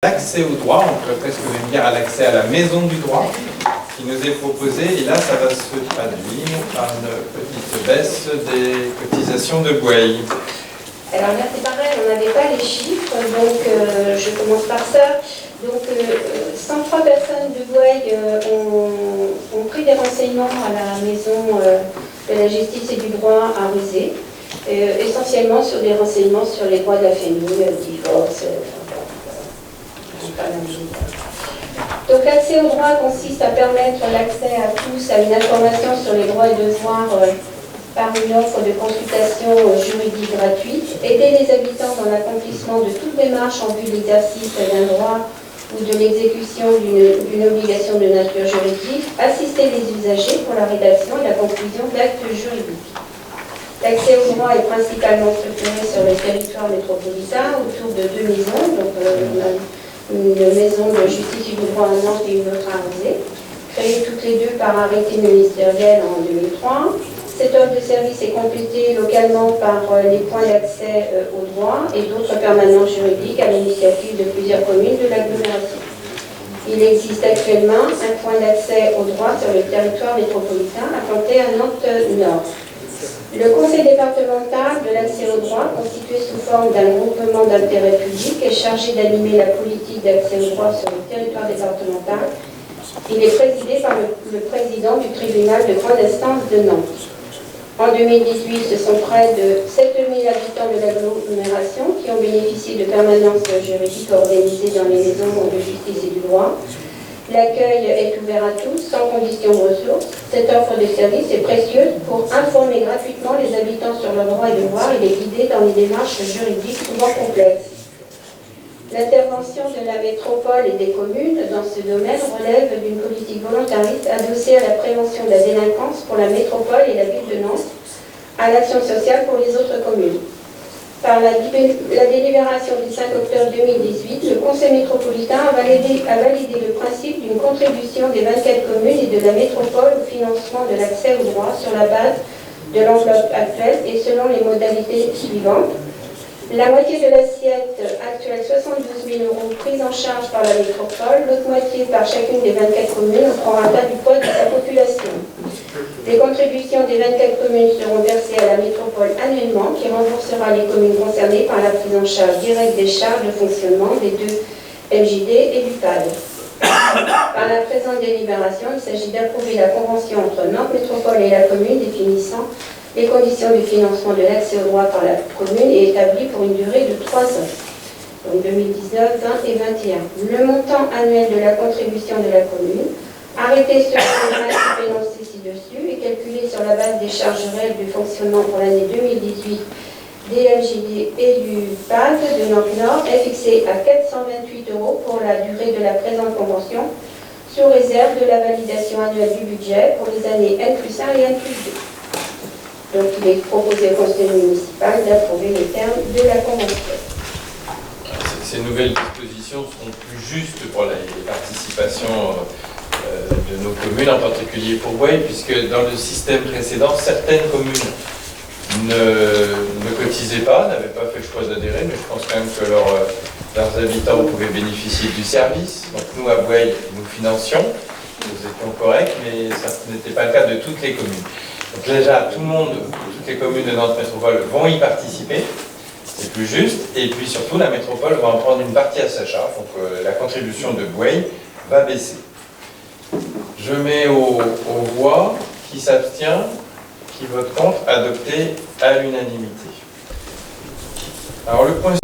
L'accès au droit, on pourrait presque même dire à l'accès à la maison du droit, qui nous est proposé, et là ça va se traduire par une petite baisse des cotisations de Bouaye. Alors là c'est pareil, on n'avait pas les chiffres, donc je commence par ça. Donc 103 personnes de Bouaye ont pris des renseignements à la maison de la justice et du droit à Rusé, essentiellement sur des renseignements sur les droits de la famille, divorce. Donc l'accès au droit consiste à permettre l'accès à tous à une information sur les droits et devoirs par une offre de consultation juridique gratuite, aider les habitants dans l'accomplissement de toute démarche en vue de l'exercice d'un droit ou de l'exécution d'une obligation de nature juridique, assister les usagers pour la rédaction et la conclusion d'actes juridiques. L'accès au droit est principalement structuré sur le territoire métropolitain autour de deux maisons, donc une maison de justice et du droit à Nantes et une autre à Rusé, créées toutes les deux par arrêté ministériel en 2003. Cette offre de service est complétée localement par les points d'accès au droit et d'autres permanences juridiques à l'initiative de plusieurs communes de l'agglomération. Il existe actuellement un point d'accès au droit sur le territoire métropolitain implanté à Nantes-Nord. Le conseil départemental de l'accès au droit, constitué sous forme d'un groupement d'intérêt public, est chargé d'animer la politique d'accès au droit sur le territoire départemental. Il est présidé par le président du tribunal de grande instance de Nantes. En 2018, ce sont près de 7000 habitants de l'agglomération qui ont bénéficié de permanences juridiques organisées dans les maisons de justice et du droit. L'accueil est ouvert à tous, sans condition de ressources. Cette offre de service est précieuse pour informer gratuitement les habitants sur leurs droits et devoirs et les guider dans les démarches juridiques souvent complexes. L'intervention de la métropole et des communes dans ce domaine relève d'une politique volontariste adossée à la prévention de la délinquance pour la métropole et la ville de Nantes, à l'action sociale pour les autres communes. Par la délibération du 5 octobre 2018, le Conseil métropolitain a validé le principe d'une contribution des 24 communes et de la métropole au financement de l'accès au droit sur la base de l'enveloppe actuelle et selon les modalités suivantes. La moitié de l'assiette actuelle, 72 000 € prise en charge par la métropole, l'autre moitié par chacune des 24 communes au prorata du poids de sa population. Les contributions des 24 communes seront versées à la métropole annuellement, qui remboursera les communes concernées par la prise en charge directe des charges de fonctionnement des deux MJD et du PAD. Par la présente délibération, il s'agit d'approuver la convention entre Nantes Métropole et la commune définissant les conditions du financement de l'accès au droit par la commune est établie pour une durée de 3 ans, donc 2019, 20 et 21. Le montant annuel de la contribution de la commune, arrêté selon le principe énoncé ci-dessus, est calculé sur la base des charges réelles du fonctionnement pour l'année 2018 des MJD et du PAD de Nantes-Nord, est fixé à 428 € pour la durée de la présente convention, sous réserve de la validation annuelle du budget pour les années N+1 et N+2. Donc il est proposé au conseil municipal d'approuver les termes de la convention. Ces nouvelles dispositions seront plus justes pour les participations de nos communes, en particulier pour Bouaye, puisque dans le système précédent, certaines communes ne cotisaient pas, n'avaient pas fait le choix d'adhérer, mais je pense quand même que leurs habitants pouvaient bénéficier du service. Donc nous, à Bouaye, nous financions, nous étions corrects, mais ça n'était pas le cas de toutes les communes. Donc déjà, tout le monde, toutes les communes de Nantes Métropole vont y participer, c'est plus juste, et puis surtout la métropole va en prendre une partie à sa charge, donc la contribution de Bouaye va baisser. Je mets aux voix, qui s'abstient, qui vote contre, adopté à l'unanimité. Alors le point